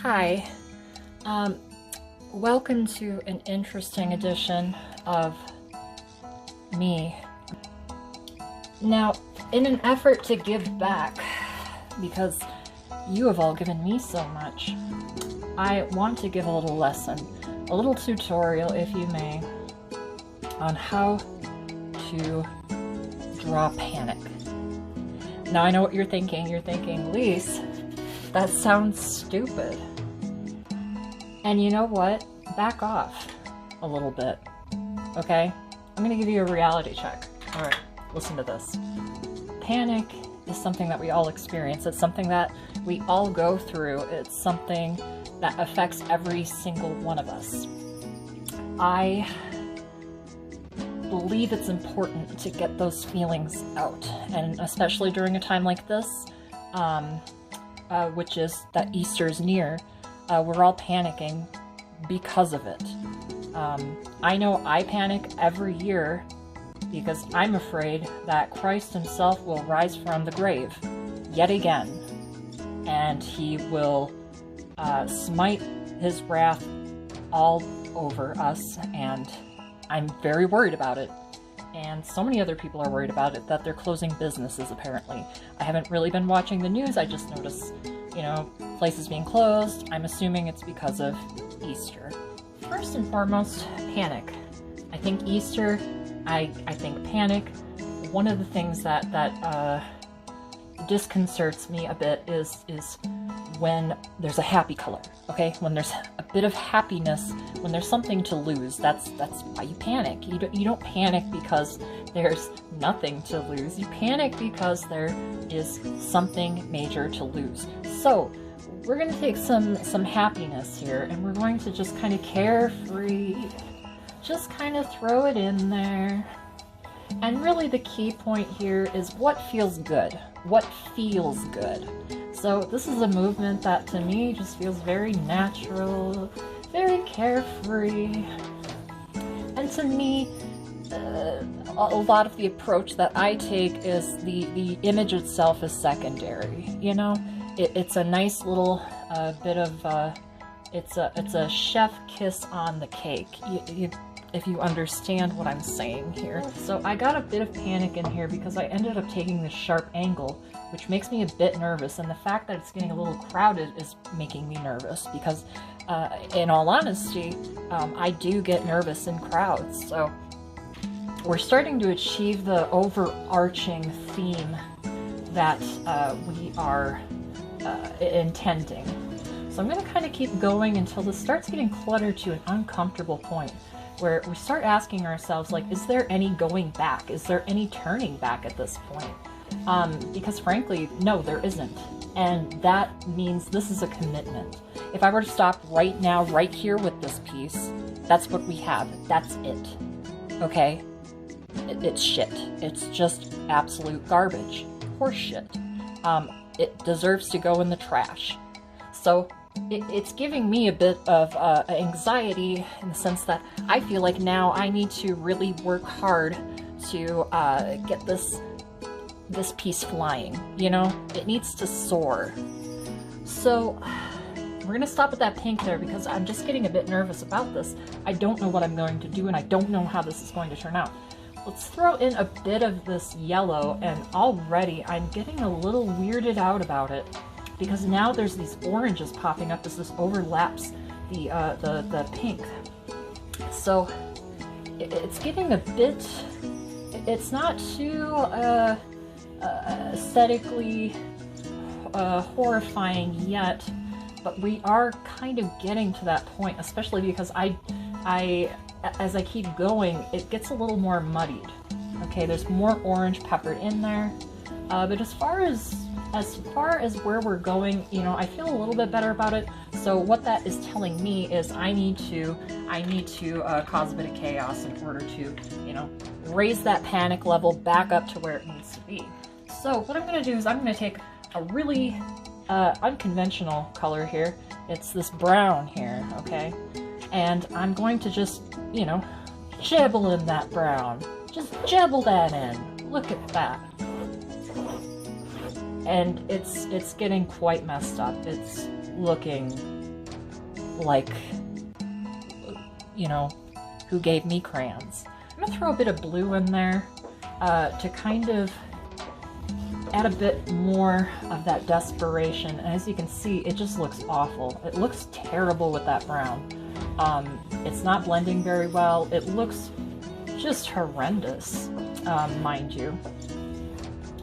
Hi, um, welcome to an interesting edition of me. Now, in an effort to give back, because you have all given me so much, I want to give a little lesson, a little tutorial, if you may, on how to draw panic. Now, I know what you're thinking. You're thinking, Lise, that sounds stupid. And you know what? Back off a little bit, okay? I'm gonna give you a reality check. All right, listen to this. Panic is something that we all experience. It's something that we all go through. It's something that affects every single one of us. I believe it's important to get those feelings out, and especially during a time like this, which is that Easter's near. We're all panicking because of it. I know I panic every year because I'm afraid that Christ himself will rise from the grave yet again, and he will smite his wrath all over us, and I'm very worried about it. And so many other people are worried about it that they're closing businesses, apparently. I haven't really been watching the news. I just noticed, places being closed. I'm assuming it's because of Easter. First and foremost, panic. I think Easter, I think panic. One of the things that disconcerts me a bit is when there's a happy color, okay? When there's a bit of happiness, when there's something to lose, that's why you panic. You don't panic because there's nothing to lose. You panic because there is something major to lose. So we're going to take some happiness here, and we're going to just kind of carefree, just kind of throw it in there. And really the key point here is what feels good. What feels good. So this is a movement that to me just feels very natural, very carefree. And to me, a lot of the approach that I take is the image itself is secondary. It's a nice little bit of it's a chef kiss on the cake. If you understand what I'm saying here. So I got a bit of panic in here because I ended up taking this sharp angle, which makes me a bit nervous, and the fact that it's getting a little crowded is making me nervous because, in all honesty, I do get nervous in crowds. So we're starting to achieve the overarching theme that we are intending. So I'm going to kind of keep going until this starts getting cluttered to an uncomfortable point, where we start asking ourselves, like, is there any going back? Is there any turning back at this point? Because frankly, no, there isn't. And that means this is a commitment. If I were to stop right now, right here with this piece, that's what we have. That's it. Okay? It's shit. It's just absolute garbage. Horse shit. It deserves to go in the trash. So it's giving me a bit of anxiety in the sense that I feel like now I need to really work hard to get this piece flying, It needs to soar. So we're going to stop at that pink there because I'm just getting a bit nervous about this. I don't know what I'm going to do, and I don't know how this is going to turn out. Let's throw in a bit of this yellow, and already I'm getting a little weirded out about it, because now there's these oranges popping up as this overlaps the pink. So it's getting a bit, it's not too aesthetically horrifying yet, but we are kind of getting to that point, especially because as I keep going, it gets a little more muddied. Okay, there's more orange peppered in there, but as far as where we're going, I feel a little bit better about it. So what that is telling me is I need to cause a bit of chaos in order to, raise that panic level back up to where it needs to be. So what I'm going to do is I'm going to take a really unconventional color here. It's this brown here, okay? And I'm going to just, jabble in that brown. Just jabble that in. Look at that. And it's getting quite messed up. It's looking like, you know, who gave me crayons. I'm gonna throw a bit of blue in there to kind of add a bit more of that desperation. And as you can see, it just looks awful. It looks terrible with that brown. It's not blending very well. It looks just horrendous, mind you.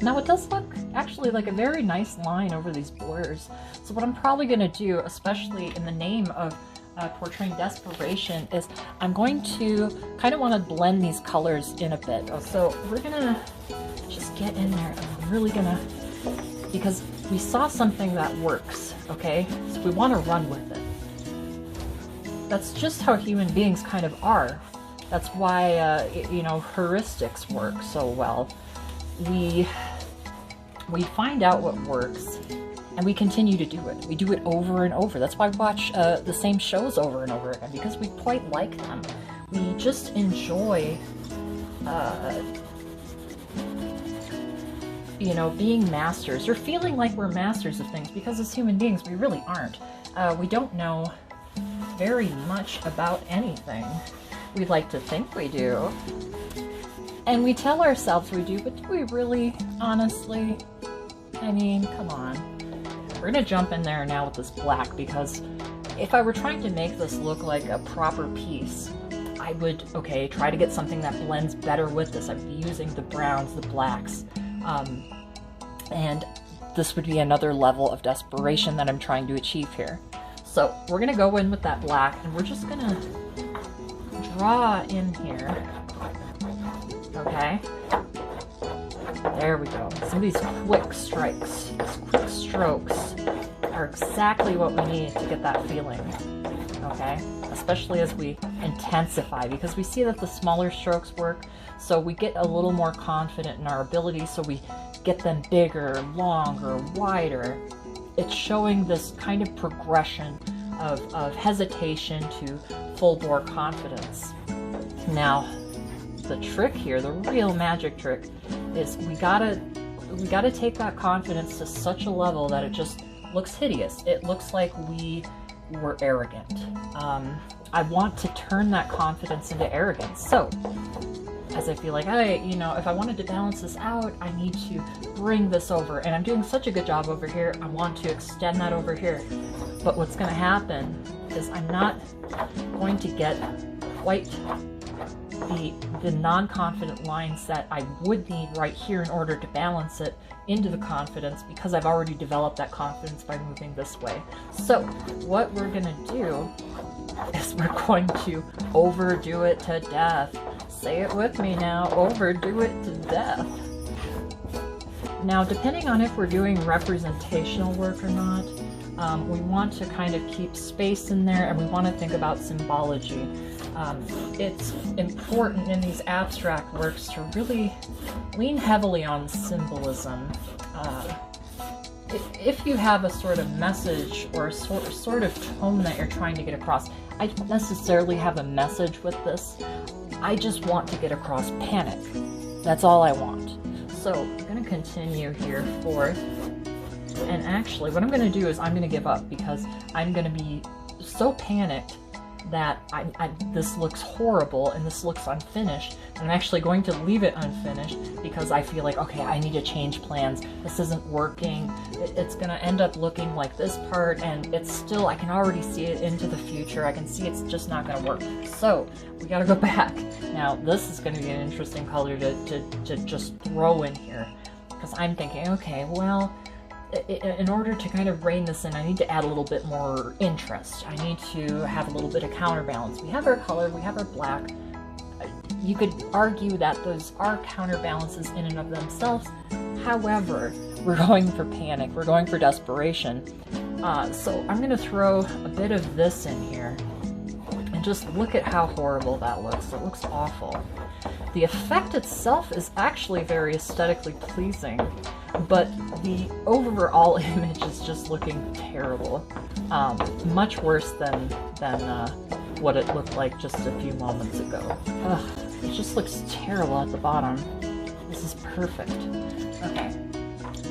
Now it does look actually like a very nice line over these blurs. So what I'm probably going to do, especially in the name of portraying desperation, is I'm going to kind of want to blend these colors in a bit. So we're going to just get in there, and I'm really going to, because we saw something that works, okay? So we want to run with it. That's just how human beings kind of are. That's why, you know, heuristics work so well. We find out what works, and we continue to do it. We do it over and over. That's why we watch the same shows over and over again, because we quite like them. We just enjoy, you know, being masters, or feeling like we're masters of things, because as human beings, we really aren't. We don't know very much about anything. We'd like to think we do. And we tell ourselves we do, but do we really, honestly? I mean, come on. We're gonna jump in there now with this black, because if I were trying to make this look like a proper piece, I would, okay, try to get something that blends better with this. I'd be using the browns, the blacks, and this would be another level of desperation that I'm trying to achieve here. So we're gonna go in with that black, and we're just gonna draw in here. Okay, there we go. Some of these quick strikes, these quick strokes are exactly what we need to get that feeling, okay? Especially as we intensify, because we see that the smaller strokes work, so we get a little more confident in our ability, so we get them bigger, longer, wider. It's showing this kind of progression of hesitation to full-bore confidence. Now, the trick here, the real magic trick, is we gotta take that confidence to such a level that it just looks hideous. It looks like we were arrogant. I want to turn that confidence into arrogance. So, as I feel like, you know, if I wanted to balance this out, I need to bring this over. And I'm doing such a good job over here, I want to extend that over here. But what's gonna happen is I'm not going to get quite the non-confident lines that I would need right here in order to balance it into the confidence, because I've already developed that confidence by moving this way. So what we're gonna do is we're going to overdo it to death. Say it with me now, overdo it to death. Now, depending on if we're doing representational work or not, we want to kind of keep space in there, and we want to think about symbology. It's important in these abstract works to really lean heavily on symbolism. If you have a sort of message or a sort of tone that you're trying to get across, I don't necessarily have a message with this. I just want to get across panic. That's all I want. So I'm going to continue here forth. And actually, what I'm going to do is I'm going to give up, because I'm going to be so panicked that this looks horrible and this looks unfinished. And I'm actually going to leave it unfinished because I feel like, okay, I need to change plans. This isn't working. It's going to end up looking like this part, and it's still, I can already see it into the future. I can see it's just not going to work. So we got to go back. Now, this is going to be an interesting color to just throw in here, because I'm thinking, okay, well, in order to kind of rein this in, I need to add a little bit more interest. I need to have a little bit of counterbalance. We have our color, we have our black. You could argue that those are counterbalances in and of themselves. However, we're going for panic, we're going for desperation. So I'm going to throw a bit of this in here. And just look at how horrible that looks. It looks awful. The effect itself is actually very aesthetically pleasing, but the overall image is just looking terrible. Much worse than what it looked like just a few moments ago. Ugh, it just looks terrible at the bottom. This is perfect. Okay.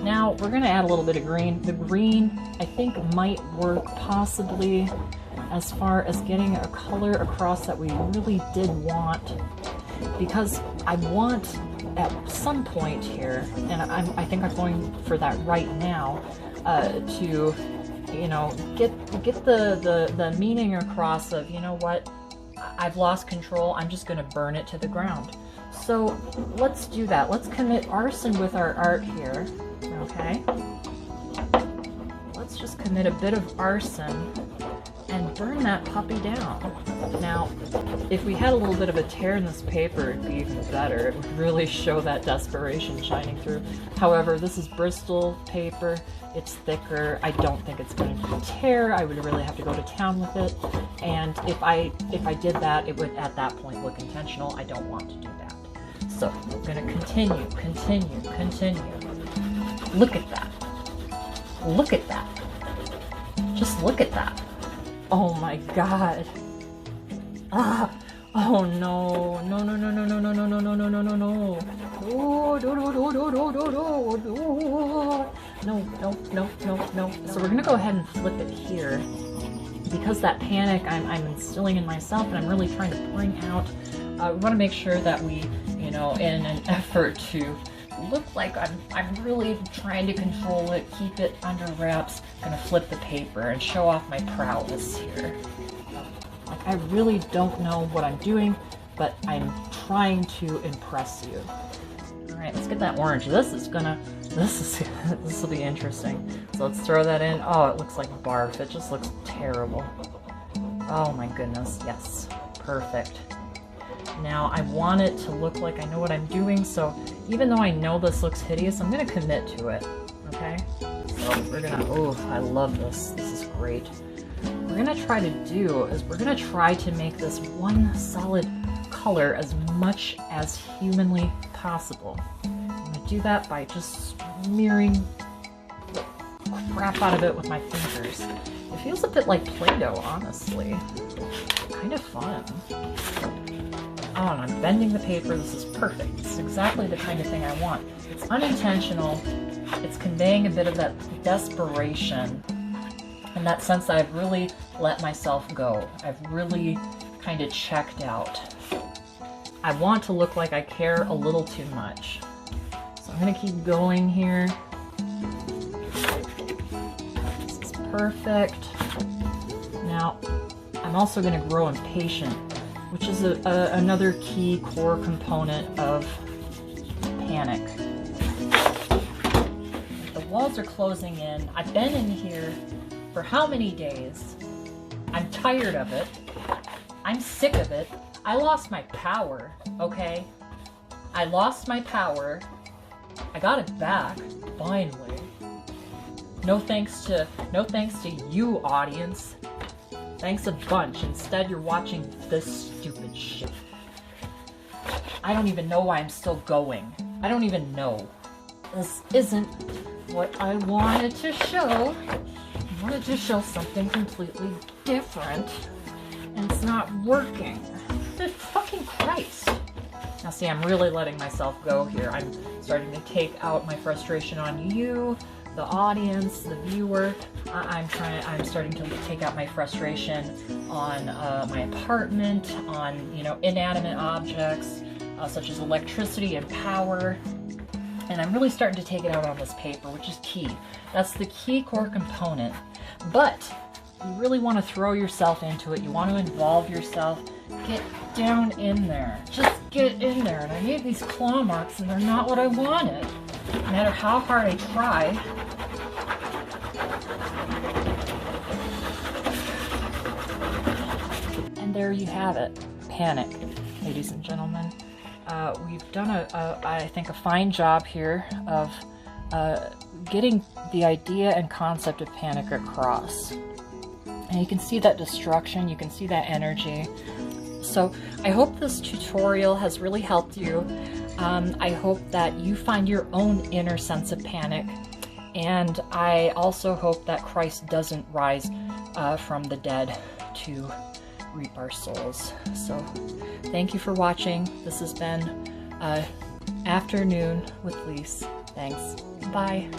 Now we're going to add a little bit of green. The green, I think, might work possibly as far as getting a color across that we really did want, because I want at some point here, and I think I'm going for that right now, to, you know, get the meaning across of, you know what, I've lost control, I'm just going to burn it to the ground. So let's do that. Let's commit arson with our art here, okay? Let's just commit a bit of arson and burn that puppy down. Now, if we had a little bit of a tear in this paper, it'd be even better. It would really show that desperation shining through. However, this is Bristol paper. It's thicker. I don't think it's going to tear. I would really have to go to town with it. And if I did that, it would at that point look intentional. I don't want to do that. So I'm going to continue. Look at that. Look at that. Just look at that. Oh my god. Ah. Oh no. No. No. So we're gonna go ahead and flip it here. Because that panic I'm instilling in myself, and I'm really trying to bring out, we want to make sure that we, you know, in an effort to look like I'm really trying to control it, keep it under wraps, gonna flip the paper and show off my prowess here. Like, I really don't know what I'm doing, but I'm trying to impress you. All right, let's get that orange. This will be interesting. So let's throw that in. Oh, it looks like barf. It just looks terrible. Oh my goodness, yes, perfect. Now I want it to look like I know what I'm doing, so even though I know this looks hideous, I'm going to commit to it, okay? So we're going to, oh, I love this. This is great. What we're going to try to do is we're going to try to make this one solid color as much as humanly possible. I'm going to do that by just smearing the crap out of it with my fingers. It feels a bit like Play-Doh, honestly. Kind of fun. Oh, and I'm bending the paper. This is perfect. This is exactly the kind of thing I want. It's unintentional. It's conveying a bit of that desperation and that sense that I've really let myself go. I've really kind of checked out. I want to look like I care a little too much. So I'm going to keep going here. This is perfect. Now, I'm also going to grow impatient, which is another key core component of panic. The walls are closing in. I've been in here for how many days? I'm tired of it. I'm sick of it. I lost my power, okay? I lost my power. I got it back, finally. No thanks to you, audience. Thanks a bunch. Instead, you're watching this stupid shit. I don't even know why I'm still going. I don't even know. This isn't what I wanted to show. I wanted to show something completely different, and it's not working. Good fucking Christ. Now see, I'm really letting myself go here. I'm starting to take out my frustration on you, the audience, the viewer. I'm starting to take out my frustration on my apartment, on, you know, inanimate objects such as electricity and power. And I'm really starting to take it out on this paper, which is key. That's the key core component. But you really want to throw yourself into it. You want to involve yourself. Get down in there. Just get in there. And I made these claw marks and they're not what I wanted. No matter how hard I try. And there you have it. Panic, ladies and gentlemen. We've done I think a fine job here of getting the idea and concept of panic across. And you can see that destruction, you can see that energy. So I hope this tutorial has really helped you. I hope that you find your own inner sense of panic. And I also hope that Christ doesn't rise from the dead to reap our souls. So thank you for watching. This has been Afternoon with Lise. Thanks. Bye.